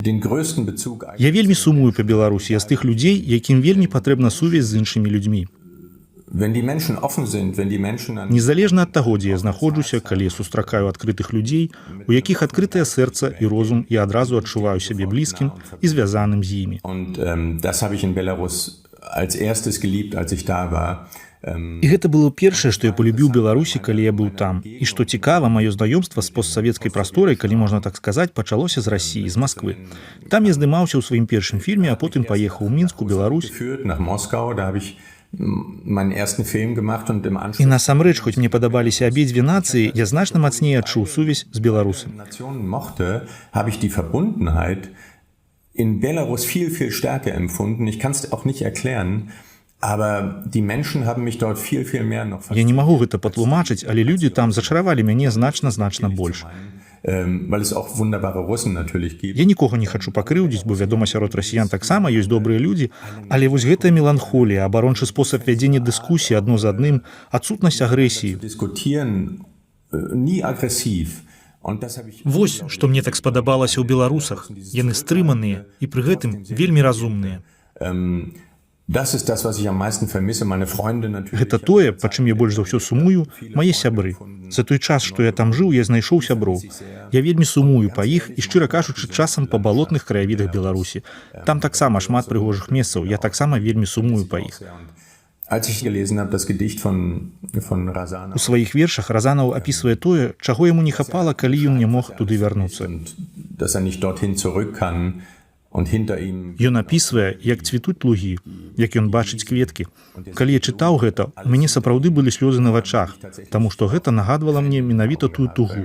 Я вельмі сумую па Беларусі, я з тых людзей, якім вельмі патрэбна сувязь з іншымі людзьмі. Незалежна ад таго, дзе я знаходжуся, калі я сустракаю адкрытых людзей, у якіх адкрытае сэрца і розум, я адразу адчуваю сябе блізкім і звязаным з імі. І гэта было першае, што я полюбіў Беларусі, калі я быў там. І што цікава, маё знаёмства з постсавецкай прасторай, калі можна так сказаць, пачалося з Расіі, з Масквы. Там я здымаўся ў сваім першым фільме, а потым паехаў у Мінск, у Беларусь. І насамрэч, хоць мне падабаліся абедзве нацыі, я значна мацней адчуў сувязь з беларусамі. In Belarus viel stärker empfunden. Ich kann es auch nicht erklären, aber die Menschen haben mich dort viel mehr noch Я не магу гэта патлумачыць, але людзі там зачаравалі мяне значна больш. Weil es auch wunderbare Russen natürlich gibt. Я нікога не хачу пакрыўдзіць, бо вядома, сярод расіян таксама ёсць добрыя людзі, але вось гэтая меланхолія, абарончы спосаб вядзення дыскусіі адно з адным, адсутнасць агрэсіі. Diskutieren nie aggressiv. Вось, што мне так спадабалася ў беларусах. Яны стрыманыя і пры гэтым вельмі разумныя. Гэта тое, па чым я больш за ўсё сумую, мае сябры. За той час, што я там жыў, я знайшоў сяброў. Я вельмі сумую па іх і, шчыра кажучы, часам па балотных краявідах Беларусі. Там таксама шмат прыгожых месцаў, я таксама вельмі сумую па іх. У сваіх вершах Разанаў апісвае тое, чаго яму не хапала, калі ён не мог туды вярнуцца. Ён апісвае, як цвітуць лугі, як ён бачыць кветкі. Калі я чытаў гэта, у мяне сапраўды былі слёзы на вачах, таму што гэта нагадвала мне менавіта тую тугу.